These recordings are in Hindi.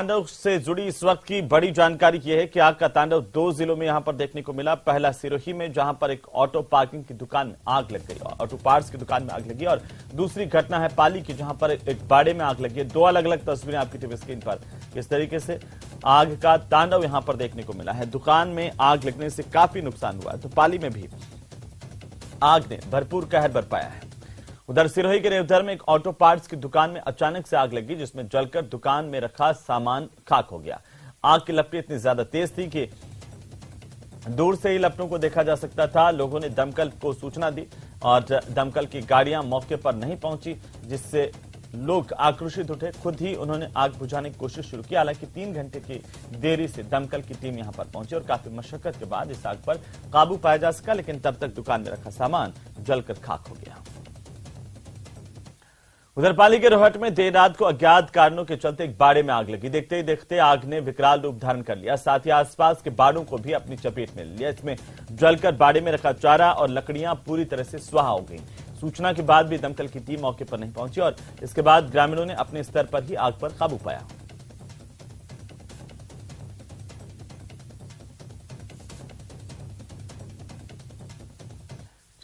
तांडव से जुड़ी इस वक्त की बड़ी जानकारी यह है कि आग का तांडव 2 जिलों में यहां पर देखने को मिला। पहला सिरोही में, जहां पर एक ऑटो पार्किंग की दुकान में आग लग गई, ऑटो पार्ट्स की दुकान में आग लगी। और दूसरी घटना है पाली की, जहां पर एक बाड़े में आग लगी है। दो अलग अलग तस्वीरें आपकी टीवी स्क्रीन पर किस तरीके से आग का तांडव यहां पर देखने को मिला है। दुकान में आग लगने से काफी नुकसान हुआ है, तो पाली में भी आग ने भरपूर कहर बरपाया है। उधर सिरोही के रेवधर में एक ऑटो पार्ट्स की दुकान में अचानक से आग लगी, जिसमें जलकर दुकान में रखा सामान खाक हो गया। आग की लपटें इतनी ज्यादा तेज थी कि दूर से ही लपटों को देखा जा सकता था। लोगों ने दमकल को सूचना दी और दमकल की गाड़ियां मौके पर नहीं पहुंची, जिससे लोग आक्रोशित उठे। खुद ही उन्होंने आग बुझाने की कोशिश शुरू की। हालांकि 3 घंटे की देरी से दमकल की टीम यहां पर पहुंची और काफी मशक्कत के बाद इस आग पर काबू पाया जा सका, लेकिन तब तक दुकान में रखा सामान जलकर खाक हो गया। उधर पाली के रोहट में देर रात को अज्ञात कारणों के चलते एक बाड़े में आग लगी। देखते ही देखते आग ने विकराल रूप धारण कर लिया, साथ ही आसपास के बाड़ों को भी अपनी चपेट में लिया। इसमें जलकर बाड़े में रखा चारा और लकड़ियां पूरी तरह से स्वाहा हो गई। सूचना के बाद भी दमकल की टीम मौके पर नहीं पहुंची और इसके बाद ग्रामीणों ने अपने स्तर पर ही आग पर काबू पाया।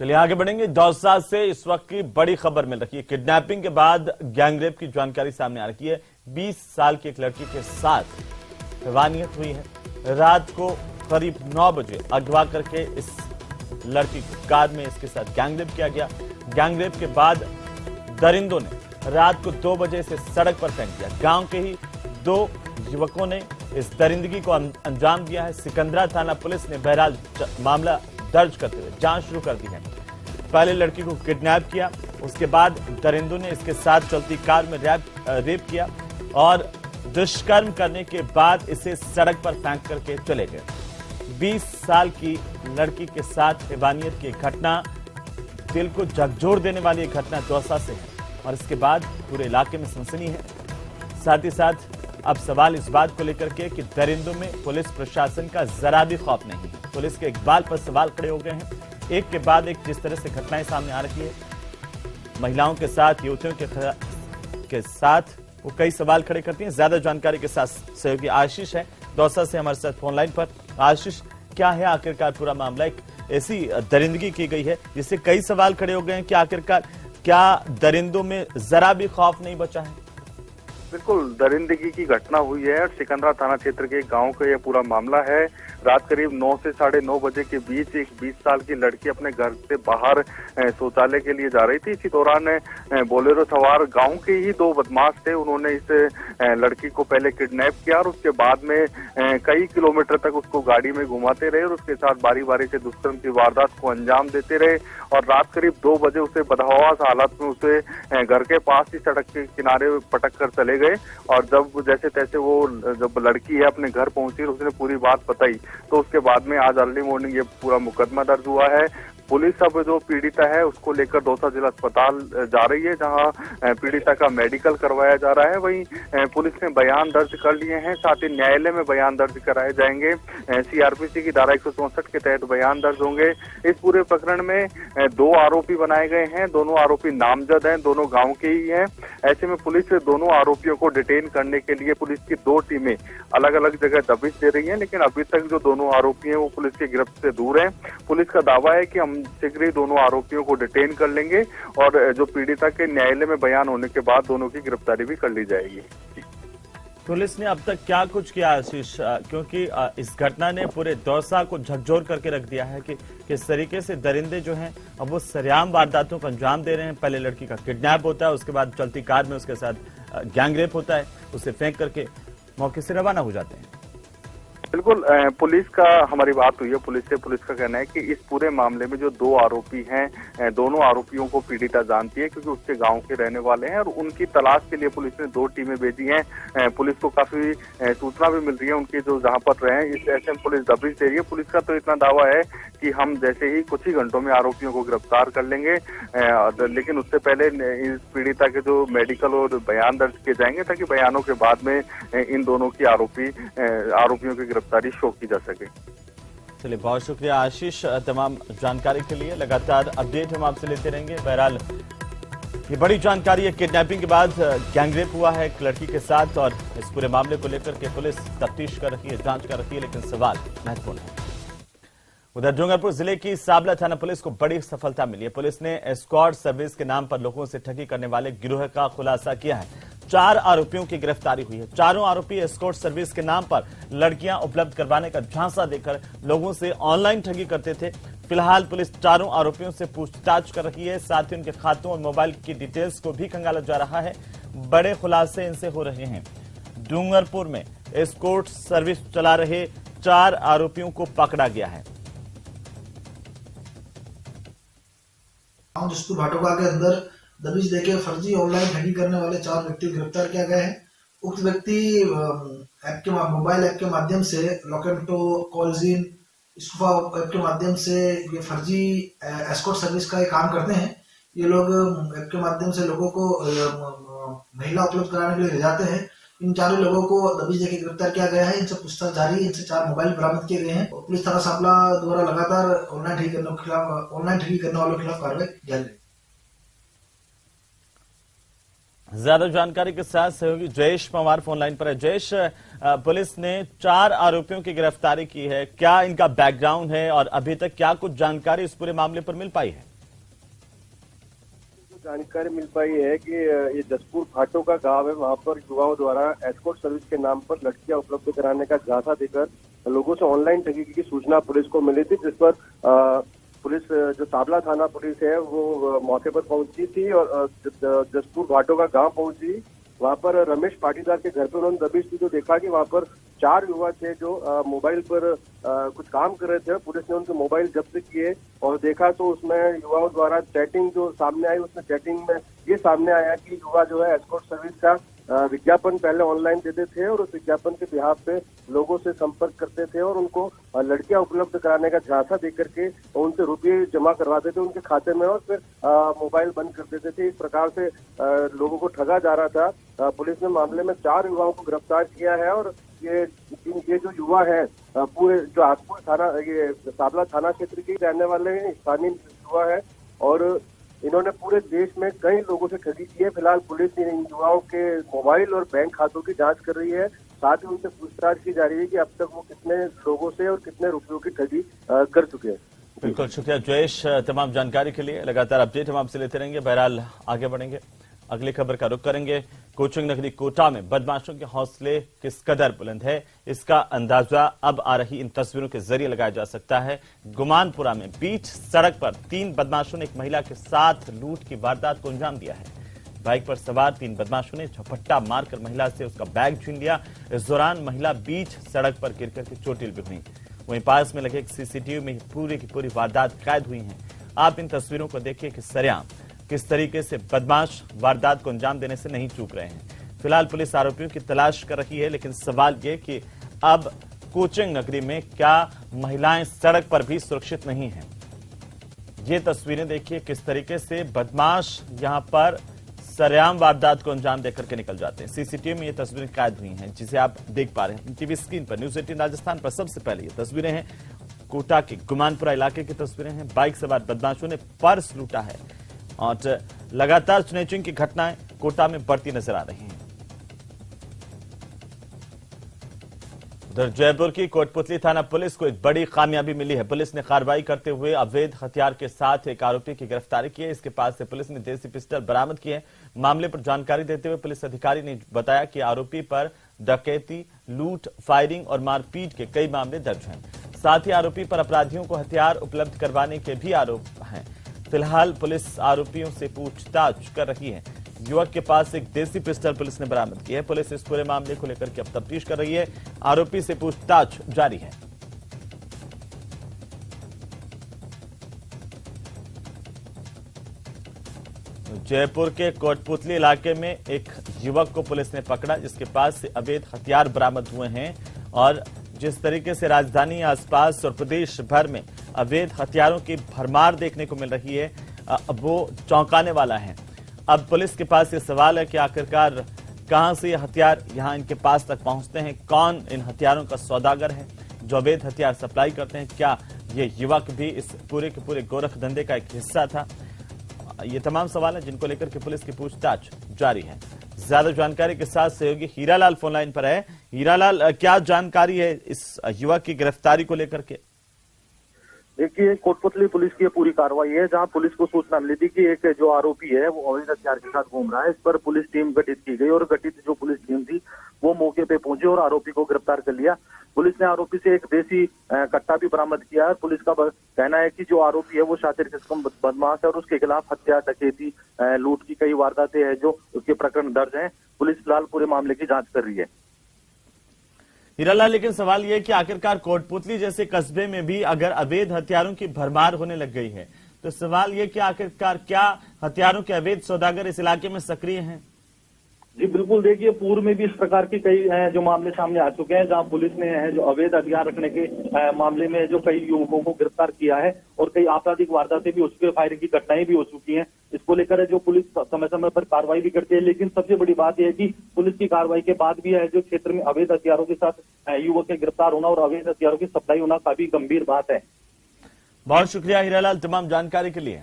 चलिए आगे बढ़ेंगे। दौसा से इस वक्त की बड़ी खबर मिल रही है। किडनैपिंग के बाद गैंगरेप की जानकारी सामने आ रही है। 20 साल की एक लड़की के साथ हैवानियत हुई है। रात को करीब 9 बजे अगवा करके इस लड़की को कार में इसके साथ गैंगरेप किया गया। गैंगरेप के बाद दरिंदों ने रात को 2 बजे इसे सड़क पर फेंक दिया। गांव के ही 2 युवकों ने इस दरिंदगी को अंजाम दिया है। सिकंदरा थाना पुलिस ने बहरहाल मामला दर्ज करते हुए जांच शुरू कर दी है। पहले लड़की को किडनैप किया, उसके बाद दरिंदों ने इसके साथ चलती कार में रेप किया और दुष्कर्म करने के बाद इसे सड़क पर फेंक करके चले गए। 20 साल की लड़की के साथ हैवानियत की घटना, दिल को झकझोर देने वाली एक घटना दौसा से है और इसके बाद पूरे इलाके में सनसनी है। साथ ही साथ अब सवाल इस बात को लेकर के कि दरिंदों में पुलिस प्रशासन का जरा भी खौफ नहीं है। पुलिस के इकबाल पर सवाल खड़े हो गए हैं। एक के बाद एक जिस तरह से घटनाएं सामने आ रही है, महिलाओं के साथ, युवतियों के साथ वो कई सवाल खड़े करती हैं। ज्यादा जानकारी के साथ सहयोगी आशीष है दौसा से हमारे साथ फोन लाइन पर। आशीष, क्या है आखिरकार पूरा मामला? एक ऐसी दरिंदगी की गई है जिससे कई सवाल खड़े हो गए हैं कि आखिरकार क्या दरिंदों में जरा भी खौफ नहीं बचा है? बिल्कुल, दरिंदगी की घटना हुई है और सिकंदरा थाना क्षेत्र के गांव का यह पूरा मामला है। रात करीब 9 से 9:30 बजे के बीच एक 20 साल की लड़की अपने घर से बाहर शौचालय के लिए जा रही थी। इसी दौरान बोलेरो सवार गांव के ही 2 बदमाश थे। उन्होंने इस लड़की को पहले किडनैप किया और उसके बाद में कई किलोमीटर तक उसको गाड़ी में घुमाते रहे और उसके साथ बारी बारी से दुष्कर्म की वारदात को अंजाम देते रहे और रात करीब 2 बजे उसे बदहवास हालत में उसे घर के पास ही सड़क के किनारे पटक कर चले गए। और जब जैसे तैसे वो जब लड़की है अपने घर पहुंची और उसने पूरी बात बताई, तो उसके बाद में आज अर्ली मॉर्निंग ये पूरा मुकदमा दर्ज हुआ है। पुलिस अब जो पीड़िता है उसको लेकर दौसा जिला अस्पताल जा रही है, जहां पीड़िता का मेडिकल करवाया जा रहा है। वहीं पुलिस ने बयान दर्ज कर लिए हैं, साथ ही न्यायालय में बयान दर्ज कराए जाएंगे। सीआरपीसी की धारा 164 के तहत बयान दर्ज होंगे। इस पूरे प्रकरण में 2 आरोपी बनाए गए हैं। दोनों आरोपी नामजद हैं, दोनों गांव के ही हैं। ऐसे में पुलिस दोनों आरोपियों को डिटेन करने के लिए पुलिस की 2 टीमें अलग अलग जगह दबिश दे रही है, लेकिन अभी तक जो दोनों आरोपी हैं वो पुलिस की गिरफ्त से दूर है। पुलिस का दावा है कि हम शीघ्र ही दोनों आरोपियों को डिटेन कर लेंगे और जो पीड़िता के न्यायालय में बयान होने के बाद दोनों की गिरफ्तारी भी कर ली जाएगी। पुलिस ने अब तक क्या कुछ किया आशीष? क्योंकि इस घटना ने पूरे दौसा को झकझोर करके रख दिया है कि किस तरीके से दरिंदे जो हैं अब वो सरेआम वारदातों को अंजाम दे रहे हैं। पहले लड़की का किडनैप होता है, उसके बाद चलती कार में उसके साथ गैंगरेप होता है, उसे फेंक करके मौके से रवाना हो जाते हैं। बिल्कुल, पुलिस का हमारी बात हुई है पुलिस से। पुलिस का कहना है कि इस पूरे मामले में जो 2 आरोपी हैं, दोनों आरोपियों को पीड़िता जानती है क्योंकि उसके गांव के रहने वाले हैं और उनकी तलाश के लिए पुलिस ने 2 टीमें भेजी हैं। पुलिस को काफी सूचना भी मिल रही है उनकी जो जहां पर रहे। इस ऐसे में पुलिस दबिश दे रही है। पुलिस का तो इतना दावा है कि हम जैसे ही कुछ ही घंटों में आरोपियों को गिरफ्तार कर लेंगे, लेकिन उससे पहले इस पीड़िता के जो मेडिकल और बयान दर्ज किए जाएंगे ताकि बयानों के बाद में इन दोनों की आरोपियों की गिरफ्तारी शो की जा सके। चलिए, बहुत शुक्रिया आशीष तमाम जानकारी के लिए। लगातार अपडेट हम आपसे लेते रहेंगे। बहरहाल ये बड़ी जानकारी है। किडनैपिंग के बाद गैंगरेप हुआ है एक लड़की के साथ और इस पूरे मामले को लेकर के पुलिस तफ्तीश कर रही है, जांच कर रही है, लेकिन सवाल महत्वपूर्ण है। उधर डूंगरपुर जिले की साबला थाना पुलिस को बड़ी सफलता मिली है। पुलिस ने एस्कॉर्ट सर्विस के नाम पर लोगों से ठगी करने वाले गिरोह का खुलासा किया है। 4 आरोपियों की गिरफ्तारी हुई है। चारों आरोपी एस्कॉर्ट सर्विस के नाम पर लड़कियां उपलब्ध करवाने का झांसा देकर लोगों से ऑनलाइन ठगी करते थे। फिलहाल पुलिस चारों आरोपियों से पूछताछ कर रही है, साथ ही उनके खातों और मोबाइल की डिटेल्स को भी खंगाला जा रहा है। बड़े खुलासे इनसे हो रहे हैं। डूंगरपुर में एस्कॉर्ट सर्विस चला रहे 4 आरोपियों को पकड़ा गया है। जसपुर भाटोगा के अंदर दबिश देके फर्जी ऑनलाइन ठगी करने वाले 4 व्यक्ति गिरफ्तार किया गया है। उक्त व्यक्ति मोबाइल ऐप के माध्यम से लॉकेटो, कॉलजिन, स्कूफा ऐप के माध्यम से ये फर्जी एस्कॉर्ट सर्विस का काम करते हैं। ये लोग ऐप के माध्यम से लोगों को महिला उपलब्ध कराने के लिए ले जाते हैं। इन चारों लोगों को दबिश देके गिरफ्तार किया गया है। इनसे पूछताछ जारी है। इनसे 4 मोबाइल बरामद किए गए हैं। पुलिस थाना साबला द्वारा लगातार ऑनलाइन ठगी करने वालों के खिलाफ कार्रवाई जारी है। ज्यादा जानकारी के साथ सहयोगी जयेश पवार फोन लाइन पर है। जयेश, पुलिस ने 4 आरोपियों की गिरफ्तारी की है, क्या इनका बैकग्राउंड है और अभी तक क्या कुछ जानकारी इस पूरे मामले पर मिल पाई है? जानकारी मिल पाई है कि ये जसपुर भाटो का गांव है। वहां पर युवाओं द्वारा एस्कॉर्ट सर्विस के नाम पर लड़कियां उपलब्ध कराने का झांसा देकर लोगों से ऑनलाइन ठगी की सूचना पुलिस को मिली थी, जिस पर पुलिस जो साबला थाना पुलिस है वो मौके पर पहुंची थी और जसपुर भाटो का गांव पहुंची। वहां पर रमेश पाटीदार के घर पर उन्होंने दबिश दी तो देखा कि वहां पर 4 युवा थे जो मोबाइल पर कुछ काम कर रहे थे। पुलिस ने उनके मोबाइल जब्त किए और देखा तो उसमें युवाओं द्वारा चैटिंग जो सामने आई, उसमें चैटिंग में ये सामने आया कि युवा जो है एस्कॉर्ट सर्विस का विज्ञापन पहले ऑनलाइन देते थे और उस विज्ञापन के बिहाफ पे लोगों से संपर्क करते थे और उनको लड़कियां उपलब्ध कराने का झांसा देकर के उनसे रुपये जमा करवाते थे उनके खाते में और फिर मोबाइल बंद कर देते थे। इस प्रकार से लोगों को ठगा जा रहा था। पुलिस ने मामले में 4 युवाओं को गिरफ्तार किया है और ये जो युवा है पूरे जो आसपुर थाना, ये साबला थाना क्षेत्र के रहने वाले हैं, स्थानीय युवा है और इन्होंने पूरे देश में कई लोगों से ठगी की है। फिलहाल पुलिस इन युवाओं के मोबाइल और बैंक खातों की जांच कर रही है। साथ ही उनसे पूछताछ की जा रही है कि अब तक वो कितने लोगों से और कितने रुपयों की ठगी कर चुके हैं। बिल्कुल, शुक्रिया जयेश तमाम जानकारी के लिए। लगातार अपडेट हम आपसे लेते रहेंगे। बहरहाल आगे बढ़ेंगे, अगली खबर का रुख करेंगे। कोचिंग नगरी कोटा में बदमाशों के हौसले किस कदर बुलंद है, इसका अंदाजा अब आ रही इन तस्वीरों के जरिए लगाया जा सकता है। गुमानपुरा में बीच सड़क पर 3 बदमाशों ने एक महिला के साथ लूट की वारदात को अंजाम दिया है। बाइक पर सवार 3 बदमाशों ने झपट्टा मारकर महिला से उसका बैग छीन लिया। इस दौरान महिला बीच सड़क पर गिरकर के चोटिल भी हुई। वहीं पास में लगे एक सीसीटीवी में पूरी की पूरी वारदात कैद हुई है। आप इन तस्वीरों को देखिए कि सरेआम किस तरीके से बदमाश वारदात को अंजाम देने से नहीं चूक रहे हैं। फिलहाल पुलिस आरोपियों की तलाश कर रही है, लेकिन सवाल ये कि अब कोचिंग नगरी में क्या महिलाएं सड़क पर भी सुरक्षित नहीं हैं? ये तस्वीरें देखिए किस तरीके से बदमाश यहां पर सरेआम वारदात को अंजाम देकर के निकल जाते हैं। सीसीटीवी में ये तस्वीरें कैद हुई हैं, जिसे आप देख पा रहे हैं टीवी स्क्रीन पर। न्यूज 18 राजस्थान पर सबसे पहले ये तस्वीरें हैं कोटा के गुमानपुरा इलाके की तस्वीरें हैं। बाइक सवार बदमाशों ने पर्स लूटा है और लगातार स्नैचिंग की घटनाएं कोटा में बढ़ती नजर आ रही हैं। उधर जयपुर की कोटपुतली थाना पुलिस को एक बड़ी कामयाबी मिली है। पुलिस ने कार्रवाई करते हुए अवैध हथियार के साथ एक आरोपी की गिरफ्तारी की है। इसके पास से पुलिस ने देसी पिस्टल बरामद किए। मामले पर जानकारी देते हुए पुलिस अधिकारी ने बताया कि आरोपी पर डकैती, लूट, फायरिंग और मारपीट के कई मामले दर्ज हैं। साथ ही आरोपी पर अपराधियों को हथियार उपलब्ध करवाने के भी आरोप हैं। फिलहाल पुलिस आरोपियों से पूछताछ कर रही है। युवक के पास एक देसी पिस्टल पुलिस ने बरामद की है। पुलिस इस पूरे मामले को लेकर के अब तफ्तीश कर रही है। आरोपी से पूछताछ जारी है। जयपुर के कोटपुतली इलाके में एक युवक को पुलिस ने पकड़ा, जिसके पास से अवैध हथियार बरामद हुए हैं और जिस तरीके से राजधानी आसपास और प्रदेश भर में अवैध हथियारों की भरमार देखने को मिल रही है, वो चौंकाने वाला है। अब पुलिस के पास ये सवाल है कि आखिरकार कहां से ये हथियार यहां इनके पास तक पहुंचते हैं, कौन इन हथियारों का सौदागर है जो अवैध हथियार सप्लाई करते हैं। क्या ये युवक भी इस पूरे के पूरे गोरख धंधे का एक हिस्सा था? ये तमाम सवाल हैं जिनको लेकर के पुलिस की पूछताछ जारी है। ज्यादा जानकारी के साथ सहयोगी हीरालाल फोन लाइन पर है। हीरालाल, क्या जानकारी है इस युवक की गिरफ्तारी को लेकर के? देखिए, कोटपुतली पुलिस की पूरी कार्रवाई है, जहां पुलिस को सूचना मिली थी कि एक जो आरोपी है वो अवैध हथियार के साथ घूम रहा है। इस पर पुलिस टीम गठित की गई और गठित जो पुलिस टीम थी वो मौके पे पहुंची और आरोपी को गिरफ्तार कर लिया। पुलिस ने आरोपी से एक देसी कट्टा भी बरामद किया है। पुलिस का कहना है कि जो आरोपी है वो शातिर किस्म बदमाश है और उसके खिलाफ हत्या, डकैती, लूट की कई वारदातें हैं जो उसके प्रकरण दर्ज हैं। पुलिस फिलहाल पूरे मामले की जांच कर रही है। हीरालाल, लेकिन सवाल यह है कि आखिरकार कोटपुतली जैसे कस्बे में भी अगर अवैध हथियारों की भरमार होने लग गई है तो सवाल यह कि आखिरकार क्या हथियारों के अवैध सौदागर इस इलाके में सक्रिय हैं? जी बिल्कुल, देखिए पूर्व में भी इस प्रकार के कई जो मामले सामने आ चुके हैं, जहां पुलिस ने जो अवैध हथियार रखने के मामले में जो कई युवकों को गिरफ्तार किया है और कई आपराधिक वारदातें भी हो चुकी है, फायरिंग की घटनाएं भी हो चुकी हैं। इसको लेकर जो पुलिस समय समय पर कार्रवाई भी करती है, लेकिन सबसे बड़ी बात यह है कि पुलिस की कार्रवाई के बाद भी है जो क्षेत्र में अवैध हथियारों के साथ युवक के गिरफ्तार होना और अवैध हथियारों की सप्लाई होना काफी गंभीर बात है। बहुत शुक्रिया हीरालाल तमाम जानकारी के लिए।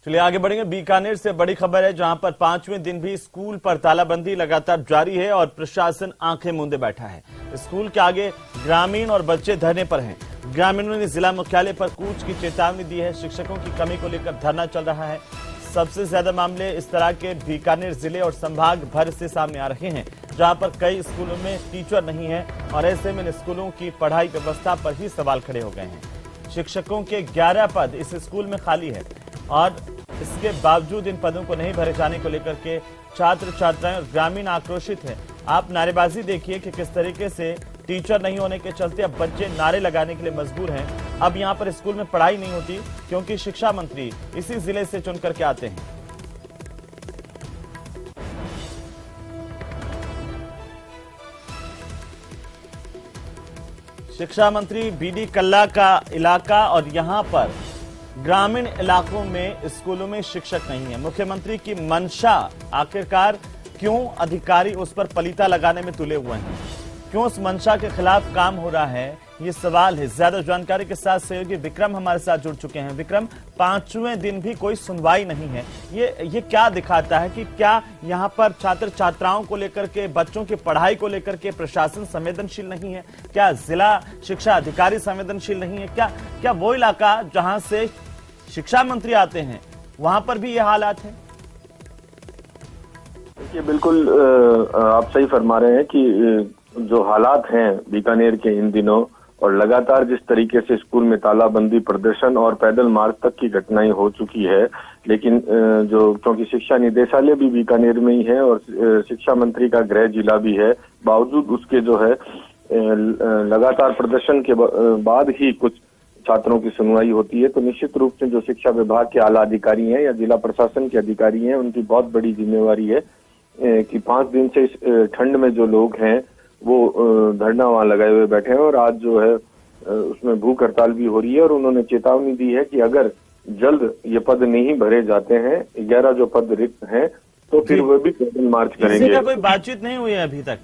चलिए आगे बढ़ेंगे। बीकानेर से बड़ी खबर है, जहां पर 5वें दिन भी स्कूल पर तालाबंदी लगातार जारी है और प्रशासन आंखें मूंदे बैठा है। स्कूल के आगे ग्रामीण और बच्चे धरने पर हैं। ग्रामीणों ने जिला मुख्यालय पर कूच की चेतावनी दी है। शिक्षकों की कमी को लेकर धरना चल रहा है। सबसे ज्यादा मामले इस तरह के बीकानेर जिले और संभाग भर से सामने आ रहे हैं, जहां पर कई स्कूलों में टीचर नहीं है और ऐसे में इन स्कूलों की पढ़ाई व्यवस्था पर ही सवाल खड़े हो गए हैं। शिक्षकों के 11 पद इस स्कूल में खाली है और इसके बावजूद इन पदों को नहीं भरे जाने को लेकर के छात्र छात्राएं और ग्रामीण आक्रोशित हैं। आप नारेबाजी देखिए कि किस तरीके से टीचर नहीं होने के चलते अब बच्चे नारे लगाने के लिए मजबूर हैं। अब यहां पर स्कूल में पढ़ाई नहीं होती क्योंकि शिक्षा मंत्री इसी जिले से चुन करके आते हैं। शिक्षा मंत्री बीडी कल्ला का इलाका और यहां पर ग्रामीण इलाकों में स्कूलों में शिक्षक नहीं है। मुख्यमंत्री की मंशा आखिरकार क्यों अधिकारी उस पर पलीता लगाने में तुले हुए हैं, क्यों उस मंशा के खिलाफ काम हो रहा है, ये सवाल है। ज्यादा जानकारी के साथ सहयोगी विक्रम हमारे साथ जुड़ चुके हैं। विक्रम, 5वें दिन भी कोई सुनवाई नहीं है, ये क्या दिखाता है कि क्या यहाँ पर छात्र छात्राओं को लेकर के, बच्चों की पढ़ाई को लेकर के प्रशासन संवेदनशील नहीं है? क्या जिला शिक्षा अधिकारी संवेदनशील नहीं है? क्या वो इलाका जहां से शिक्षा मंत्री आते हैं वहां पर भी ये हालात है? देखिए, बिल्कुल आप सही फरमा रहे हैं कि जो हालात हैं बीकानेर के इन दिनों और लगातार जिस तरीके से स्कूल में तालाबंदी, प्रदर्शन और पैदल मार्च तक की घटनाएं हो चुकी है, लेकिन जो क्योंकि शिक्षा निदेशालय भी बीकानेर में ही है और शिक्षा मंत्री का गृह जिला भी है, बावजूद उसके जो है लगातार प्रदर्शन के बाद ही कुछ छात्रों की सुनवाई होती है। तो निश्चित रूप से जो शिक्षा विभाग के आला अधिकारी हैं या जिला प्रशासन के अधिकारी हैं, उनकी बहुत बड़ी जिम्मेवारी है कि 5 दिन से इस ठंड में जो लोग हैं वो धरना वहां लगाए हुए बैठे हैं और आज जो है उसमें भूख हड़ताल भी हो रही है और उन्होंने चेतावनी दी है कि अगर जल्द ये पद नहीं भरे जाते हैं, 11 जो पद रिक्त हैं, तो फिर वो भी पैदल मार्च करेंगे। कोई बातचीत नहीं हुई है अभी तक?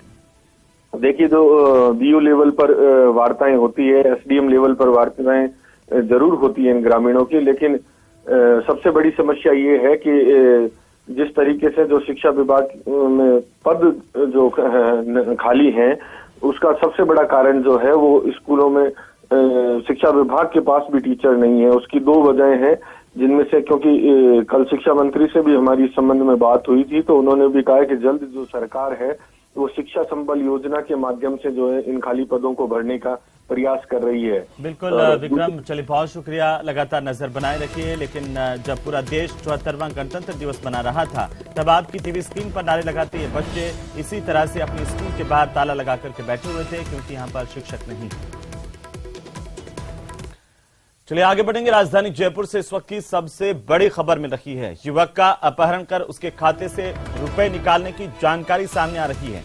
देखिए, जो बीओ लेवल पर वार्ताएं होती है, एसडीएम लेवल पर वार्ताएं जरूर होती है इन ग्रामीणों की, लेकिन सबसे बड़ी समस्या ये है कि जिस तरीके से जो शिक्षा विभाग में पद जो खाली हैं, उसका सबसे बड़ा कारण जो है वो स्कूलों में शिक्षा विभाग के पास भी टीचर नहीं है। उसकी 2 वजह हैं, जिनमें से क्योंकि कल शिक्षा मंत्री से भी हमारी इस संबंध में बात हुई थी, तो उन्होंने भी कहा कि जल्द जो सरकार है वो शिक्षा संबल योजना के माध्यम से जो है इन खाली पदों को भरने का प्रयास कर रही है। बिल्कुल विक्रम, चलिए बहुत शुक्रिया, लगातार नजर बनाए रखिए। लेकिन जब पूरा देश 74वां गणतंत्र दिवस मना रहा था, तब आपकी टीवी स्क्रीन पर नारे लगाते ये बच्चे इसी तरह से अपने स्कूल के बाहर ताला लगा करके बैठे हुए थे क्योंकि यहाँ पर शिक्षक नहीं। चलिए आगे बढ़ेंगे। राजधानी जयपुर से इस वक्त की सबसे बड़ी खबर मिल रही है। युवक का अपहरण कर उसके खाते से रुपए निकालने की जानकारी सामने आ रही है।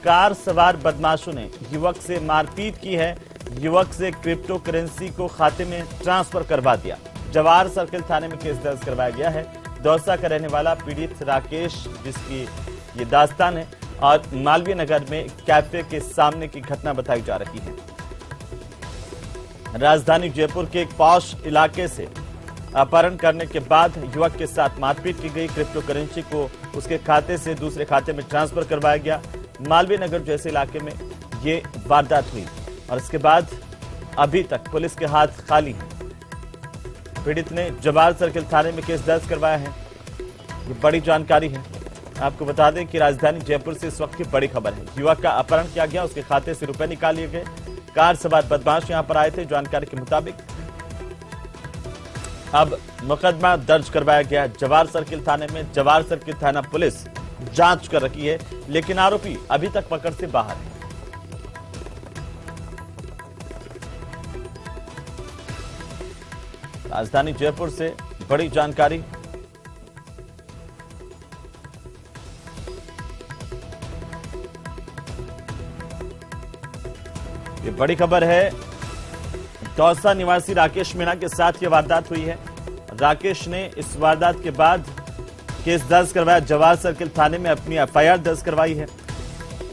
कार सवार बदमाशों ने युवक से मारपीट की है। युवक से क्रिप्टो करेंसी को खाते में ट्रांसफर करवा दिया। जवाहर सर्किल थाने में केस दर्ज करवाया गया है। दौसा का रहने वाला पीड़ित राकेश, जिसकी ये दास्तान है, और मालवीय नगर में कैफे के सामने की घटना बताई जा रही है। राजधानी जयपुर के एक पॉश इलाके से अपहरण करने के बाद युवक के साथ मारपीट की गई। क्रिप्टो करेंसी को उसके खाते से दूसरे खाते में ट्रांसफर करवाया गया। मालवीय नगर जैसे इलाके में ये वारदात हुई और इसके बाद अभी तक पुलिस के हाथ खाली हैं। पीड़ित ने जवाहर सर्किल थाने में केस दर्ज करवाया है। ये बड़ी जानकारी है। आपको बता दें कि राजधानी जयपुर से इस वक्त की बड़ी खबर है। युवक का अपहरण किया गया, उसके खाते से रुपए निकाल लिए गए। कार सवार बदमाश यहां पर आए थे। जानकारी के मुताबिक अब मुकदमा दर्ज करवाया गया जवाहर सर्किल थाने में। जवाहर सर्किल थाना पुलिस जांच कर रही है, लेकिन आरोपी अभी तक पकड़ से बाहर है। राजधानी जयपुर से बड़ी जानकारी। ये बड़ी खबर है। दौसा निवासी राकेश मीणा के साथ ये वारदात हुई है। राकेश ने इस वारदात के बाद केस दर्ज करवाया। जवाहर सर्किल थाने में अपनी एफआईआर दर्ज करवाई है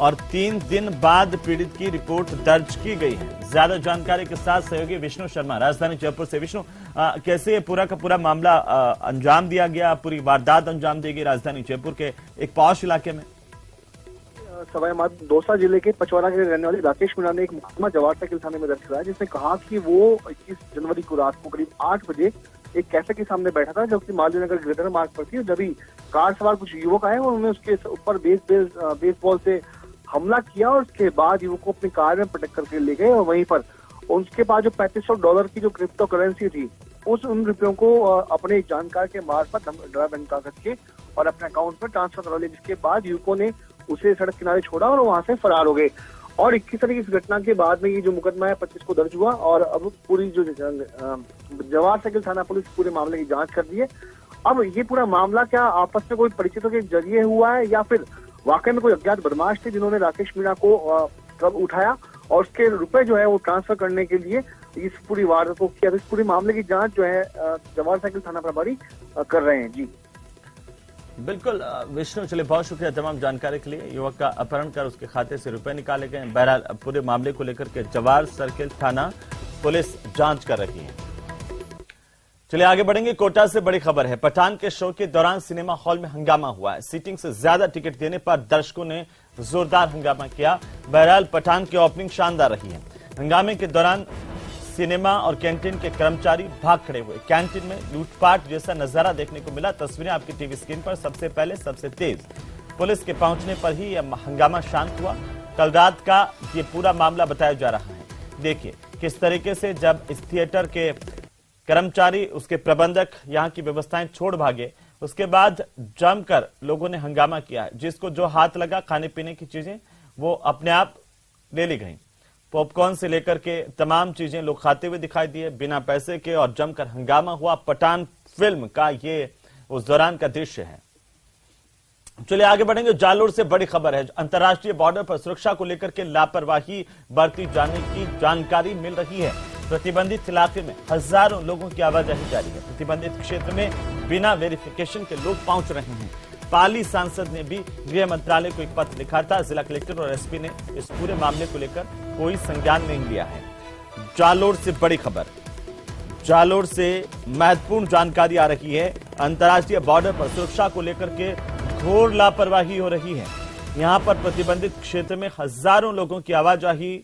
और 3 दिन बाद पीड़ित की रिपोर्ट दर्ज की गई है। ज्यादा जानकारी के साथ सहयोगी विष्णु शर्मा राजधानी जयपुर से। विष्णु, कैसे ये पूरा का पूरा मामला अंजाम दिया गया, पूरी वारदात अंजाम दी गई राजधानी जयपुर के एक पॉश इलाके में? सवाई माधोपुर दौसा जिले के पचवाड़ा के रहने वाले राकेश मीणा ने एक मुकदमा जवाहर सर्किल थाने में दर्ज कराया, जिसने कहा कि वो 21 जनवरी को रात को करीब 8 बजे एक कैफे के सामने बैठा था, जबकि मालवीय नगर ग्रेटर मार्ग पर थी। जब कार सवार कुछ युवक आए और उन्होंने उसके ऊपर बेसबॉल से हमला किया और उसके बाद युवक को अपनी कार में पटक करके ले गए और वहीं पर उसके पास जो $3500 की जो क्रिप्टो करेंसी थी उन रुपयों को अपने जानकार के मार्फत डरा धमका करके और अपने अकाउंट पर ट्रांसफर करा लिया, जिसके बाद युवकों ने उसे सड़क किनारे छोड़ा और वहां से फरार हो गए। और 21 तारीख इस घटना के बाद में ये जो मुकदमा है 25 को दर्ज हुआ और अब पूरी जो जवाहर सर्किल थाना पुलिस पूरे मामले की जांच कर रही है। अब ये पूरा मामला क्या आपस में कोई परिचितों के जरिए हुआ है या फिर वाकई में कोई अज्ञात बदमाश थे जिन्होंने राकेश मीणा को कब उठाया और उसके रुपए जो है वो ट्रांसफर करने के लिए इस पूरी वारदात को किया। इस पूरी मामले की जांच जो है जवाहर सर्किल थाना प्रभारी कर रहे हैं। जी बिल्कुल विष्णु, चलिए बहुत शुक्रिया तमाम जानकारी के लिए। युवक का अपहरण कर उसके खाते से रुपए निकाले गए। बहरहाल पूरे मामले को लेकर के जवाहर सर्किल थाना पुलिस जांच कर रही है। चलिए आगे बढ़ेंगे। कोटा से बड़ी खबर है। पठान के शो के दौरान सिनेमा हॉल में हंगामा हुआ है। सीटिंग से ज्यादा टिकट देने पर दर्शकों ने जोरदार हंगामा किया। बहरहाल पठान की ओपनिंग शानदार रही है। हंगामे के दौरान सिनेमा और कैंटीन के कर्मचारी भाग खड़े हुए। कैंटीन में लूटपाट जैसा नजारा देखने को मिला। तस्वीरें आपकी टीवी स्क्रीन पर। सबसे पहले सबसे तेज पुलिस के पहुंचने पर ही यह हंगामा शांत हुआ। कल रात का ये पूरा मामला बताया जा रहा है। देखिए किस तरीके से जब इस थिएटर के कर्मचारी, उसके प्रबंधक यहां की व्यवस्थाएं छोड़ भागे, उसके बाद जमकर लोगों ने हंगामा किया। जिसको जो हाथ लगा खाने पीने की चीजें वो अपने आप ले ली गई। पॉपकॉर्न से लेकर के तमाम चीजें लोग खाते हुए दिखाई दिए बिना पैसे के और जमकर हंगामा हुआ। पठान फिल्म का ये उस दौरान का दृश्य है। चलिए आगे बढ़ेंगे। जालोर से बड़ी खबर है। अंतर्राष्ट्रीय बॉर्डर पर सुरक्षा को लेकर के लापरवाही बरती जाने की जानकारी मिल रही है। प्रतिबंधित इलाके में हजारों लोगों की आवाजाही जारी है। प्रतिबंधित क्षेत्र में बिना वेरिफिकेशन के लोग पहुंच रहे हैं। पाली सांसद ने भी गृह मंत्रालय को एक पत्र लिखा था। जिला कलेक्टर और एसपी ने इस पूरे मामले को लेकर कोई संज्ञान नहीं लिया है। जालोर से बड़ी खबर। जालोर से महत्वपूर्ण जानकारी आ रही है। अंतर्राष्ट्रीय बॉर्डर पर सुरक्षा को लेकर के घोर लापरवाही हो रही है। यहां पर प्रतिबंधित क्षेत्र में हजारों लोगों की आवाजाही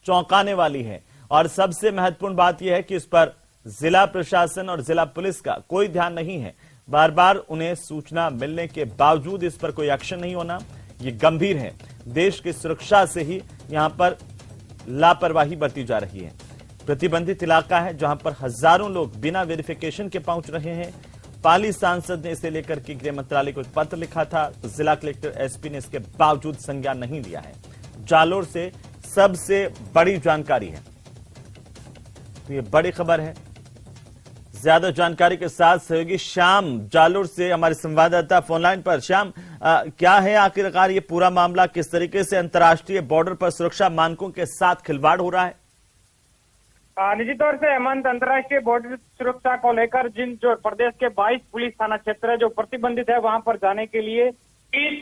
चौंकाने वाली है और सबसे महत्वपूर्ण बात यह है कि इस पर जिला प्रशासन और जिला पुलिस का कोई ध्यान नहीं है। बार बार उन्हें सूचना मिलने के बावजूद इस पर कोई एक्शन नहीं होना, ये गंभीर है। देश की सुरक्षा से ही यहां पर लापरवाही बरती जा रही है। प्रतिबंधित इलाका है जहां पर हजारों लोग बिना वेरिफिकेशन के पहुंच रहे हैं। पाली सांसद ने इसे लेकर के गृह मंत्रालय को एक पत्र लिखा था। जिला कलेक्टर एसपी ने इसके बावजूद संज्ञान नहीं लिया है। जालोर से सबसे बड़ी जानकारी है। तो ये बड़ी खबर है। ज्यादा जानकारी के साथ सहयोगी श्याम जालोर से हमारे संवाददाता फोनलाइन पर। श्याम, क्या है आखिरकार ये पूरा मामला? किस तरीके से अंतर्राष्ट्रीय बॉर्डर पर सुरक्षा मानकों के साथ खिलवाड़ हो रहा है? निश्चित तौर से हेमंत, अंतर्राष्ट्रीय बॉर्डर सुरक्षा को लेकर जो प्रदेश के 22 पुलिस थाना क्षेत्र है जो प्रतिबंधित है वहां पर जाने के लिए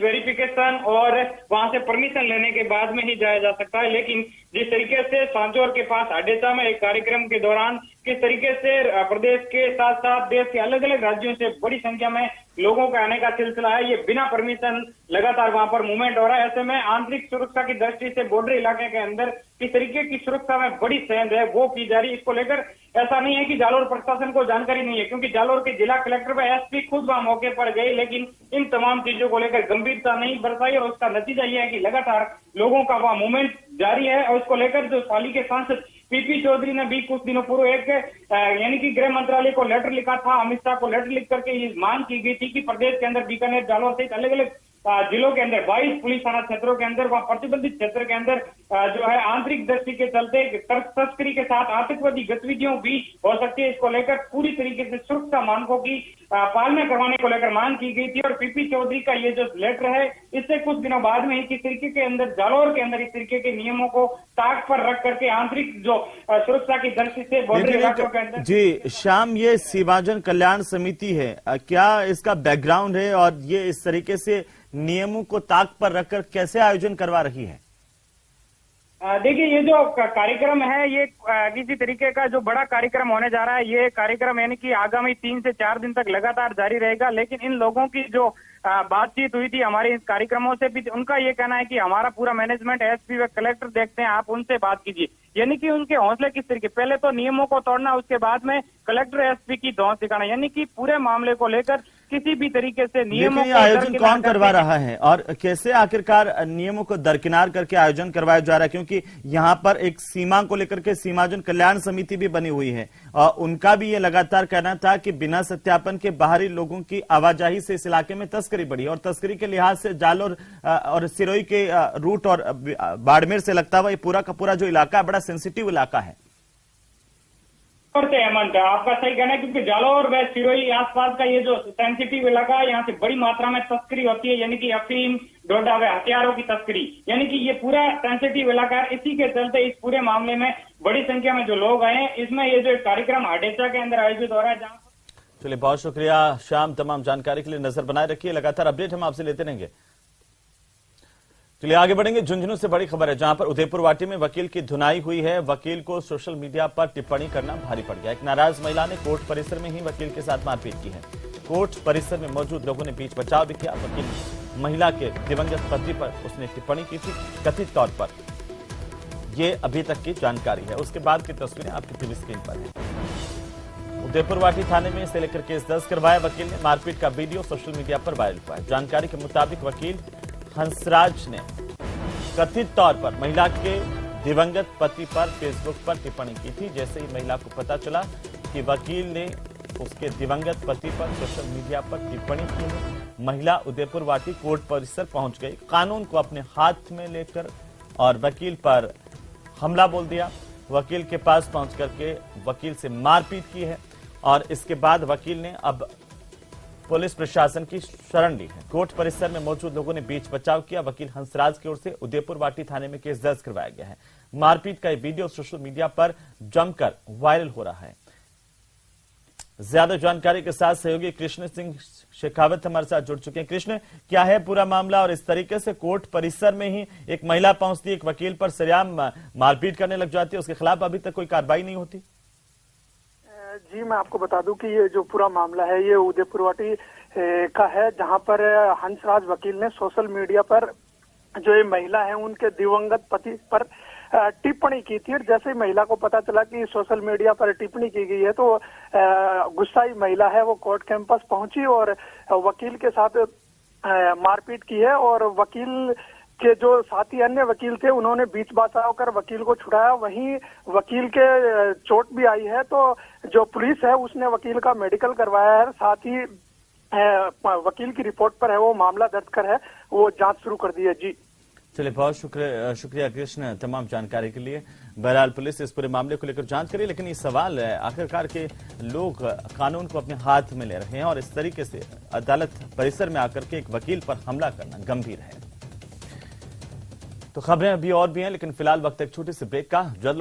वेरिफिकेशन और वहां से परमिशन लेने के बाद में ही जाया जा सकता है। लेकिन जिस तरीके से सांचौर के पास अडेचा में एक कार्यक्रम के दौरान किस तरीके से प्रदेश के साथ साथ देश के अलग अलग राज्यों से बड़ी संख्या में लोगों का आने का सिलसिला है, ये बिना परमिशन लगातार वहां पर मूवमेंट हो रहा है। ऐसे में आंतरिक सुरक्षा की दृष्टि से बॉर्डर इलाके के अंदर किस तरीके की सुरक्षा में बड़ी सेंध है वो की जा रही है। इसको लेकर ऐसा नहीं है कि जालोर प्रशासन को जानकारी नहीं है, क्योंकि जालोर के जिला कलेक्टर व एसपी खुद वहां मौके पर गए, लेकिन इन तमाम चीजों को लेकर गंभीरता नहीं बरसाई और उसका नतीजा यह है कि लगातार लोगों का वहां मूवमेंट जारी है। और उसको लेकर जो पाली के सांसद पीपी चौधरी ने भी कुछ दिनों पूर्व एक यानी कि गृह मंत्रालय को लेटर लिखा था, अमित शाह को लेटर लिख करके ये मांग की गई थी कि प्रदेश के अंदर बीकानेर, जालोर सहित अलग अलग जिलों के अंदर 22 पुलिस थाना क्षेत्रों के अंदर, वहां प्रतिबंधित क्षेत्र के अंदर जो है आंतरिक दृष्टि के चलते तस्करी के साथ आतंकवादी गतिविधियों भी हो सकती है। इसको लेकर पूरी तरीके से सुरक्षा मानकों की पालना करवाने को लेकर मांग की गई थी। और पीपी चौधरी का ये जो लेटर है, इससे कुछ दिनों बाद में ही किस तरीके के अंदर जालोर के अंदर इस तरीके के नियमों को ताक पर रख करके आंतरिक जो सुरक्षा की दृष्टि से बॉर्डर इलाकों के अंदर। जी श्याम, ये सीमांचल कल्याण समिति है, क्या इसका बैकग्राउंड है और ये इस तरीके से नियमों को ताक पर रखकर कैसे आयोजन करवा रही है? देखिए, ये जो कार्यक्रम है ये किसी तरीके का जो बड़ा कार्यक्रम होने जा रहा है। ये कार्यक्रम यानी कि आगामी 3 से 4 दिन तक लगातार जारी रहेगा। लेकिन इन लोगों की जो बातचीत हुई थी हमारे इस कार्यक्रमों से भी, उनका ये कहना है कि हमारा पूरा मैनेजमेंट एसपी व कलेक्टर देखते हैं, आप उनसे बात कीजिए। यानी कि उनके हौसले किस तरीके, पहले तो नियमों को तोड़ना, उसके बाद में कलेक्टर एसपी की धौंस दिखाना, यानी कि पूरे मामले को लेकर किसी भी तरीके से नियमों का आयोजन कौन करवा रहा है और कैसे आखिरकार नियमों को दरकिनार करके आयोजन करवाया जा रहा है? क्योंकि यहाँ पर एक सीमा को लेकर के सीमांचल कल्याण समिति भी बनी हुई है और उनका भी ये लगातार कहना था कि बिना सत्यापन के बाहरी लोगों की आवाजाही से इस इलाके में तस्करी बढ़ी और तस्करी के लिहाज से जालोर और सिरोही के रूट और बाड़मेर से लगता हुआ ये पूरा का पूरा जो इलाका है बड़ा सेंसिटिव इलाका है। हेमंत, आपका सही कहना है, क्योंकि जालोर व सिरोही आसपास का ये जो सेंसिटिव इलाका है, यहाँ से बड़ी मात्रा में तस्करी होती है, यानी कि अफीम, डोडा व हथियारों की तस्करी, यानी कि ये पूरा सेंसिटिव इलाका है। इसी के चलते इस पूरे मामले में बड़ी संख्या में जो लोग आए हैं, इसमें ये जो कार्यक्रम अडेचा के अंदर आयोजित हो रहा है। चलिए, बहुत शुक्रिया श्याम, तमाम जानकारी के लिए नजर बनाए रखिए, लगातार अपडेट हम आपसे लेते रहेंगे। चलिए आगे बढ़ेंगे। झुंझुनू से बड़ी खबर है, जहां पर उदयपुर वाटी में वकील की धुनाई हुई है। वकील को सोशल मीडिया पर टिप्पणी करना भारी पड़ गया। एक नाराज महिला ने कोर्ट परिसर में ही वकील के साथ मारपीट की है। कोर्ट परिसर में मौजूद लोगों ने बीच बचाव भी किया। वकील महिला के दिवंगत पति पर उसने टिप्पणी की थी कथित तौर पर, यह अभी तक की जानकारी है। उसके बाद की तस्वीरें आपकी टीवी स्क्रीन पर है। उदयपुर वाटी थाने में इसे लेकर केस दर्ज करवाया वकील ने। मारपीट का वीडियो सोशल मीडिया पर वायरल हुआ है। जानकारी के मुताबिक वकील हंसराज ने कथित तौर पर महिला के दिवंगत पति पर फेसबुक पर टिप्पणी की थी। जैसे ही महिला को पता चला कि वकील ने उसके दिवंगत पति पर सोशल मीडिया पर टिप्पणी की है, महिला उदयपुर वाटी कोर्ट परिसर पहुंच गई, कानून को अपने हाथ में लेकर और वकील पर हमला बोल दिया। वकील के पास पहुंच करके वकील से मारपीट की है और इसके बाद वकील ने अब पुलिस प्रशासन की शरण ली है। कोर्ट परिसर में मौजूद लोगों ने बीच बचाव किया। वकील हंसराज की ओर से उदयपुर वाटी थाने में केस दर्ज करवाया गया है। मारपीट का यह वीडियो सोशल मीडिया पर जमकर वायरल हो रहा है। ज्यादा जानकारी के साथ सहयोगी कृष्ण सिंह शेखावत हमारे साथ जुड़ चुके हैं। कृष्ण, क्या है पूरा मामला और इस तरीके से कोर्ट परिसर में ही एक महिला पहुंचती है, एक वकील पर सरेआम मारपीट करने लग जाती है, उसके खिलाफ अभी तक कोई कार्रवाई नहीं होती? जी, मैं आपको बता दूं कि ये जो पूरा मामला है ये उदयपुर वाटी का है, जहां पर हंसराज वकील ने सोशल मीडिया पर जो ये महिला है उनके दिवंगत पति पर टिप्पणी की थी। और जैसे ही महिला को पता चला कि सोशल मीडिया पर टिप्पणी की गई है तो गुस्साई महिला है वो कोर्ट कैंपस पहुंची और वकील के साथ मारपीट की है। और वकील के जो साथी अन्य वकील थे उन्होंने बीच बचाव कर वकील को छुड़ाया। वहीं वकील के चोट भी आई है, तो जो पुलिस है उसने वकील का मेडिकल करवाया है। साथ ही वकील की रिपोर्ट पर है वो मामला दर्ज कर है वो जांच शुरू कर दी है। जी चलिए, बहुत शुक्रिया कृष्ण तमाम जानकारी के लिए। बहरहाल पुलिस इस पूरे मामले को लेकर जांच करी, लेकिन ये सवाल है आखिरकार के लोग कानून को अपने हाथ में ले रहे हैं और इस तरीके से अदालत परिसर में आकर के एक वकील पर हमला करना गंभीर है। तो खबरें अभी और भी हैं, लेकिन फिलहाल वक्त एक छोटे से ब्रेक का। जल्द